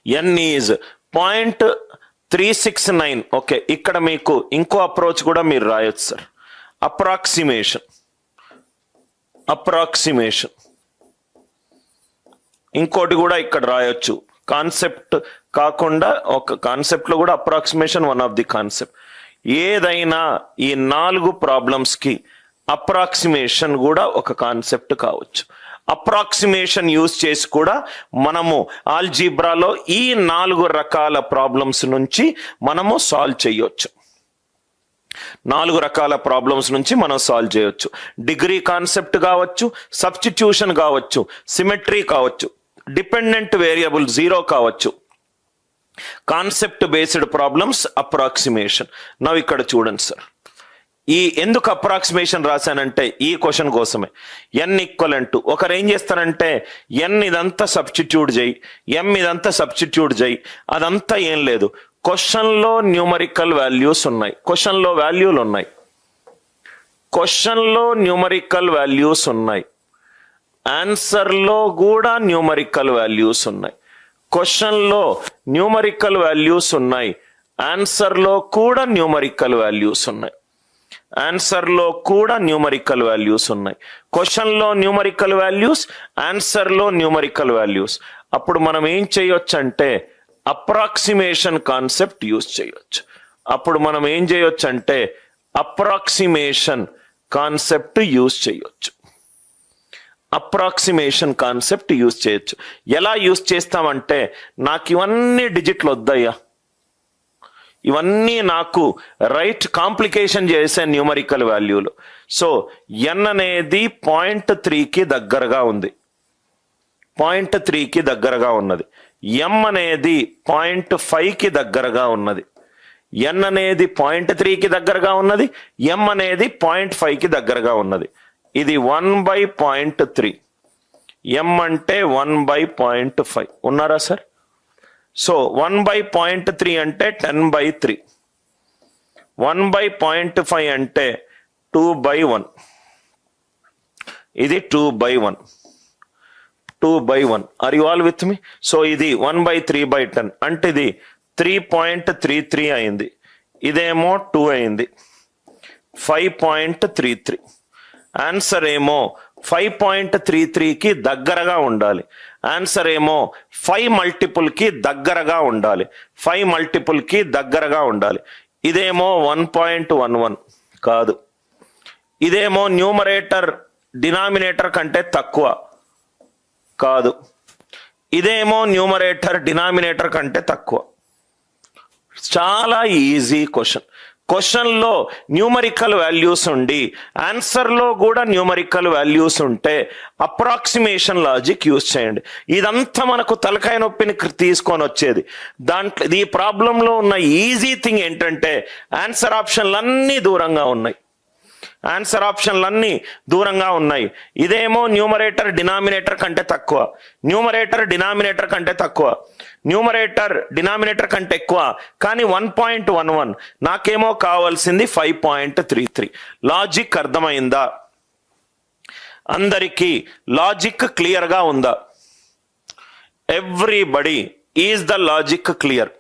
N is 0.369. Okay, ఇక్కడ మీకు ఇంకో అప్రోచ్ కూడా మీరు రాయొచ్చు సార్. అప్రాక్సిమేషన్ ఇంకోటి కూడా ఇక్కడ రాయొచ్చు. కాన్సెప్ట్ కాకుండా ఒక కాన్సెప్ట్లో కూడా approximation one of the concept. ఏదైనా ఈ 4 ప్రాబ్లమ్స్కి అప్రాక్సిమేషన్ కూడా ఒక కాన్సెప్ట్ కావచ్చు. అప్రాక్సిమేషన్ యూజ్ చేసి కూడా మనము ఆల్జీబ్రాలో ఈ 4 రకాల ప్రాబ్లమ్స్ నుంచి మనము సాల్వ్ చేయొచ్చు. 4 రకాల ప్రాబ్లమ్స్ నుంచి మనం సాల్వ్ చేయొచ్చు. డిగ్రీ కాన్సెప్ట్ కావచ్చు, సబ్స్టిట్యూషన్ కావచ్చు, సిమెట్రీ కావచ్చు, డిపెండెంట్ వేరియబుల్ 0 కావచ్చు. Concept based problems approximation. నవ్వు ఇక్కడ చూడండి సార్, ఈ ఎందుకు అప్రాక్సిమేషన్ రాశానంటే ఈ క్వశ్చన్ కోసమే. ఎన్ ఈక్వలెంట్ ఒకరు ఏం చేస్తారంటే ఎన్ ఇదంతా సబ్స్టిట్యూట్ చేయి, ఎం ఇదంతా సబ్స్టిట్యూట్ చేయి, అదంతా ఏం లేదు. క్వశ్చన్లో న్యూమరికల్ వాల్యూస్ ఉన్నాయి, క్వశ్చన్లో వాల్యూలు ఉన్నాయి, క్వశ్చన్లో న్యూమరికల్ వాల్యూస్ ఉన్నాయి, ఆన్సర్లో కూడా న్యూమరికల్ వాల్యూస్ ఉన్నాయి. క్వశ్చన్లో న్యూమరికల్ వాల్యూస్ ఉన్నాయి, ఆన్సర్లో కూడా న్యూమరికల్ వాల్యూస్ ఉన్నాయి, ఆన్సర్లో కూడా న్యూమరికల్ వాల్యూస్ ఉన్నాయి. క్వశ్చన్లో న్యూమరికల్ వాల్యూస్, ఆన్సర్లో న్యూమరికల్ వాల్యూస్. అప్పుడు మనం ఏం చేయొచ్చు అంటే అప్రాక్సిమేషన్ కాన్సెప్ట్ యూజ్ చేయొచ్చు. అప్పుడు మనం ఏం చేయొచ్చు అంటే అప్రాక్సిమేషన్ కాన్సెప్ట్ యూజ్ చేయొచ్చు. అప్రాక్సిమేషన్ కాన్సెప్ట్ యూజ్ చేయొచ్చు. ఎలా యూజ్ చేస్తామంటే నాకు ఇవన్నీ డిజిట్లు వద్దయ్యా, ఇవన్నీ నాకు రైట్ కాంప్లికేషన్ చేసే న్యూమరికల్ వాల్యూలు. సో ఎన్ అనేది 0.3కి దగ్గరగా ఉంది, 0.3కి దగ్గరగా ఉన్నది. ఎం అనేది 0.5కి దగ్గరగా ఉన్నది. ఎన్ అనేది 0.3కి దగ్గరగా ఉన్నది, ఎం అనేది 0.5కి దగ్గరగా ఉన్నది. ఇది 1/0.3, ఎం అంటే 1/0.5. ఉన్నారా సార్? సో 1/0.3 అంటే 10/3, 1/0.5 అంటే 2/1, ఇది 2/1, 2/1. Are you all with me? So ఇది 1/3/10 అంటే ఇది 3.33 అయింది, ఇదేమో 2 అయింది, 5.33. ఆన్సర్ ఏమో 5.33కి దగ్గరగా ఉండాలి, ఆన్సర్ ఏమో 5 మల్టిపుల్కి దగ్గరగా ఉండాలి, 5 మల్టిపుల్కి దగ్గరగా ఉండాలి. ఇదేమో 1.11 కాదు, ఇదేమో న్యూమరేటర్ డినామినేటర్ కంటే తక్కువ కాదు, ఇదేమో న్యూమరేటర్ డినామినేటర్ కంటే తక్కువ. చాలా ఈజీ క్వశ్చన్. క్వశ్చన్లో న్యూమరికల్ వాల్యూస్ ఉండి ఆన్సర్లో కూడా న్యూమరికల్ వాల్యూస్ ఉంటే అప్రాక్సిమేషన్ లాజిక్ యూజ్ చేయండి. ఇదంతా మనకు తలకాయ నొప్పిని తీసుకొని వచ్చేది. దాంట్లో ఈ ప్రాబ్లంలో ఉన్న ఈజీ థింగ్ ఏంటంటే ఆన్సర్ ఆప్షన్లన్నీ దూరంగా ఉన్నాయి, ఆన్సర్ ఆప్షన్లన్నీ దూరంగా ఉన్నాయి. ఇదేమో న్యూమరేటర్ డినామినేటర్ కంటే తక్కువ, న్యూమరేటర్ డినామినేటర్ కంటే తక్కువ, న్యూమరేటర్ డినామినేటర్ కంటే ఎక్కువ, కానీ 1.11. నాకేమో కావాల్సింది 5.33. లాజిక్ అర్థమైందా? అందరికీ లాజిక్ క్లియర్గా ఉందా? Everybody is the logic clear?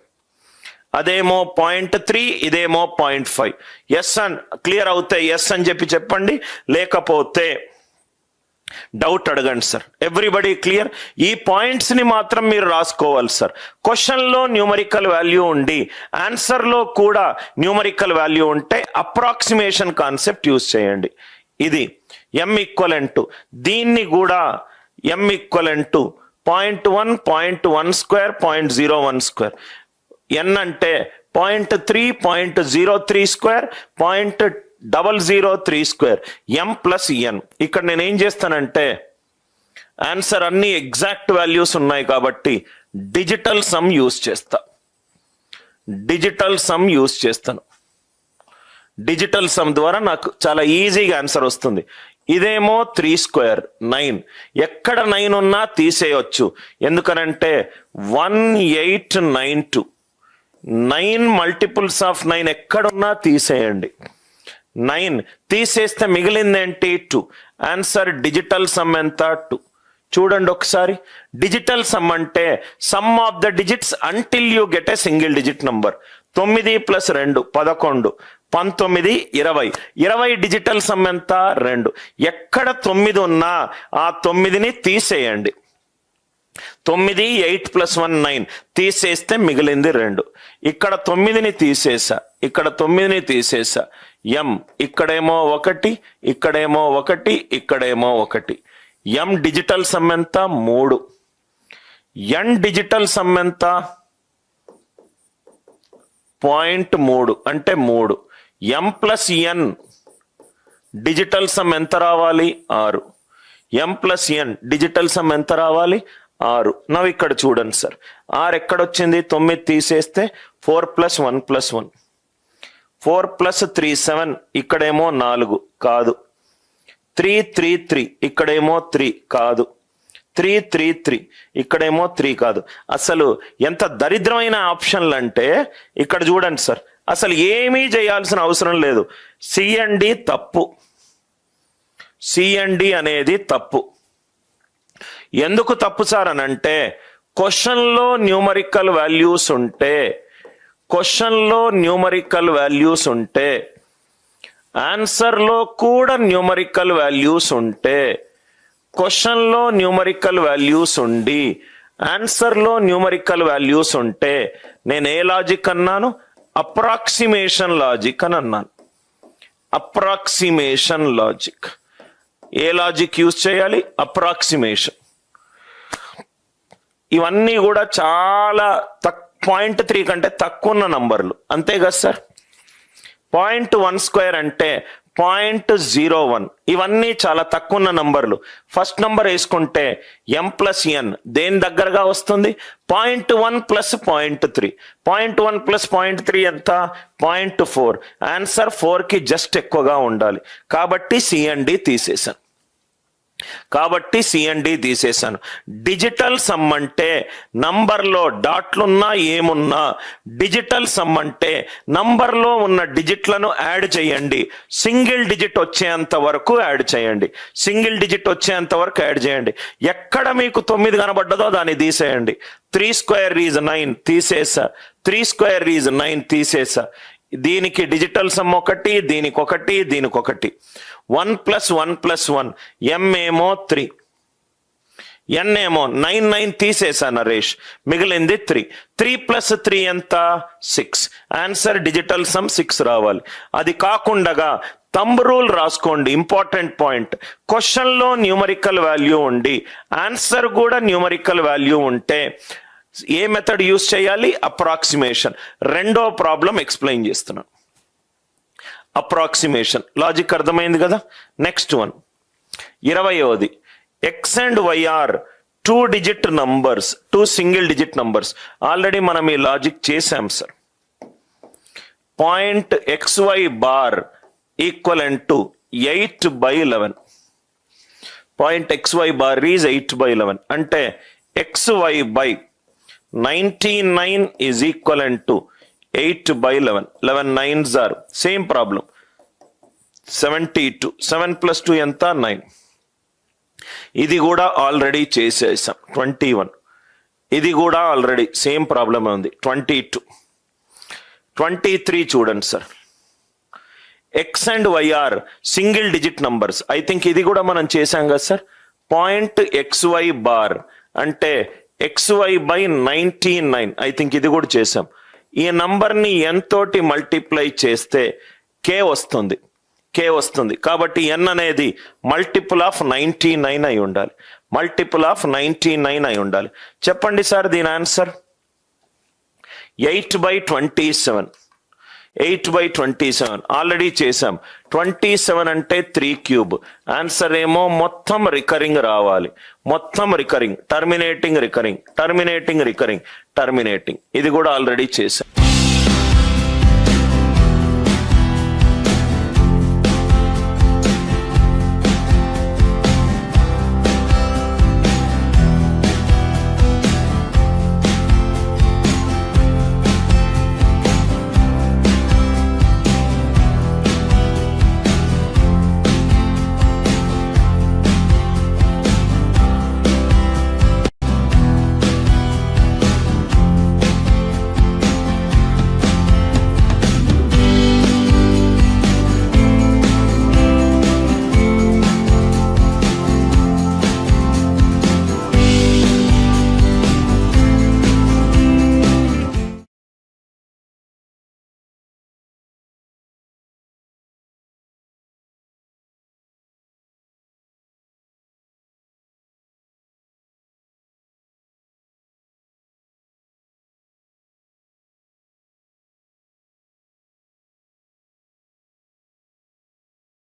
అదేమో 0.3, ఇదేమో 0.5. ఎస్ అని క్లియర్ అవుతే ఎస్ అని చెప్పండి, లేకపోతే డౌట్ అడగండి సార్. Everybody clear? ఈ పాయింట్స్ని మాత్రం మీరు రాసుకోవాలి సార్. క్వశ్చన్లో న్యూమరికల్ వాల్యూ ఉండి ఆన్సర్లో కూడా న్యూమరికల్ వాల్యూ ఉంటే అప్రాక్సిమేషన్ కాన్సెప్ట్ యూజ్ చేయండి. ఇది ఎం ఈక్వలెంట్, దీన్ని కూడా ఎం ఈక్వలెంట్ 0.1, 0.1², 0.01². ఎన్ అంటే 0.3, 0.03², 0.003², ఎం ప్లస్ ఎన్. ఇక్కడ నేను ఏం చేస్తానంటే ఆన్సర్ అన్ని ఎగ్జాక్ట్ వాల్యూస్ ఉన్నాయి కాబట్టి డిజిటల్ సమ్ యూజ్ చేస్తా, డిజిటల్ సమ్ యూజ్ చేస్తాను. డిజిటల్ సమ్ ద్వారా నాకు చాలా ఈజీగా ఆన్సర్ వస్తుంది. ఇదేమో 3² 9. ఎక్కడ 9 ఉన్నా తీసేయచ్చు, ఎందుకనంటే 1892. 9 మల్టిపుల్స్ ఆఫ్ 9 ఎక్కడున్నా తీసేయండి. 9 తీసేస్తే మిగిలిందేంటి? 2. ఆన్సర్ డిజిటల్ సమ్ ఎంత? 2. చూడండి ఒకసారి. డిజిటల్ సమ్ అంటే some of the digits until you get a single digit number. 9 + 2 11, 19, 20. 20 digital sum ఎంత? 2. ఎక్కడ 9 ఉన్నా ఆ 9ని తీసేయండి. 9, 8 + 1 9 తీసేస్తే మిగిలింది 2. ఇక్కడ 9ని తీసేసా, ఇక్కడ 9ని తీసేసా. ఎం ఇక్కడేమో 1, ఇక్కడేమో 1, ఇక్కడేమో 1. ఎం డిజిటల్ సమ్ ఎంత? 3. ఎన్ డిజిటల్ సమ్ ఎంత? 0.3 అంటే 3. ఎం ప్లస్ ఎన్ డిజిటల్ సమ్ ఎంత రావాలి? 6. ఎం ప్లస్ ఎన్ డిజిటల్ సమ్ ఎంత రావాలి? 6. నవ్వు ఇక్కడ చూడండి సార్, 6 ఎక్కడొచ్చింది? 9 తీసేస్తే 4 + 1 + 1. 4 + 3 7, ఇక్కడేమో 4 కాదు. 3 3 3, ఇక్కడేమో 3 కాదు. 3 3 3, ఇక్కడేమో 3 కాదు. అసలు ఎంత దరిద్రమైన ఆప్షన్లు అంటే ఇక్కడ చూడండి సార్, అసలు ఏమీ చేయాల్సిన అవసరం లేదు. సిఎండి తప్పు, సిఎండి అనేది తప్పు. ఎందుకు తప్పు సార్ అని అంటే, క్వశ్చన్లో న్యూమరికల్ వాల్యూస్ ఉంటే, క్వశ్చన్లో న్యూమరికల్ వాల్యూస్ ఉంటే, ఆన్సర్లో కూడా న్యూమరికల్ వాల్యూస్ ఉంటే, క్వశ్చన్లో న్యూమరికల్ వాల్యూస్ ఉండి ఆన్సర్లో న్యూమరికల్ వాల్యూస్ ఉంటే, నేను ఏ లాజిక్ అన్నాను? అప్రాక్సిమేషన్ లాజిక్ అని అన్నాను. Approximation logic. ఏ లాజిక్ యూజ్ చేయాలి? అప్రాక్సిమేషన్. ఇవన్నీ కూడా చాలా 0.3 కంటే తక్కువ ఉన్న నంబర్లు, అంతే కదా సార్. 0.12 అంటే 0.01. ఇవన్నీ చాలా తక్కువ ఉన్న నంబర్లు. ఫస్ట్ నంబర్ వేసుకుంటే ఎం ప్లస్ ఎన్ దేని దగ్గరగా వస్తుంది? 0.1 + 0.3. 0.1 + 0.3 ఎంత? 0.4. ఆన్సర్ 4కి జస్ట్ ఎక్కువగా ఉండాలి. కాబట్టి సిఎండి తీసేశాను. డిజిటల్ సమ్ అంటే నంబర్లో డాట్లున్నా ఏమున్నా, డిజిటల్ సమ్ అంటే నంబర్లో ఉన్న డిజిట్లను యాడ్ చేయండి. సింగిల్ డిజిట్ వచ్చేంత వరకు యాడ్ చేయండి. ఎక్కడ మీకు 9 కనబడ్డదో దాన్ని తీసేయండి. 3² = 9 తీసేసా. 3² = 9 తీసేసా. దీనికి డిజిటల్ సమ్ 1, దీనికి 1, దీనికి 1. 1 + 1 + 1. ఎం ఏమో 3, ఎన్ ఏమో 9 9 తీసేసా నరేష్, మిగిలింది 3. 3 + 3 ఎంత? 6. ఆన్సర్ డిజిటల్ సమ్ 6 రావాలి. అది కాకుండా థంబ్ రూల్ రాసుకోండి. Important point. క్వశ్చన్లో న్యూమరికల్ వాల్యూ ఉండి ఆన్సర్ కూడా న్యూమరికల్ వాల్యూ ఉంటే ఏ మెథడ్ యూజ్ చేయాలి? అప్రాక్సిమేషన్. రెండో ప్రాబ్లం ఎక్స్ప్లెయిన్ చేస్తున్నాను. అప్రాక్సిమేషన్ లాజిక్ అర్థమైంది కదా. నెక్స్ట్ వన్ 20వ. X and why are 2 digit numbers, 2 single digit numbers. Already మనం ఈ లాజిక్ చేసాం సార్. .xy = 8/11. .xy is 8/11 అంటే xy by 99 is equivalent to 8/11. 11 9s are same problem. 72. 7 + 2 ఎంత? 9. ఇది కూడా ఆల్రెడీ చేసేసాం. 21. ఇది కూడా ఆల్రెడీ సేమ్ ప్రాబ్లం ఉంది. 22. 23 చూడండి sir. X and why are single digit numbers. I think ఇది కూడా మనం చేసాం కదా సార్. .xy అంటే xy by 99. ఐ థింక్ ఇది కూడా చేసాం. ఈ నంబర్ని n తోటి మల్టిప్లై చేస్తే k వస్తుంది. కాబట్టి n అనేది మల్టిపుల్ ఆఫ్ 99 అయి ఉండాలి. చెప్పండి సార్ దీని ఆన్సర్. 8/27. 8/27 ఆల్రెడీ చేసాం. 27 అంటే 3³ ఆన్సర్ ఏమో మొత్తం రికరింగ్ రావాలి. టర్మినేటింగ్. ఇది కూడా ఆల్రెడీ చేసాం.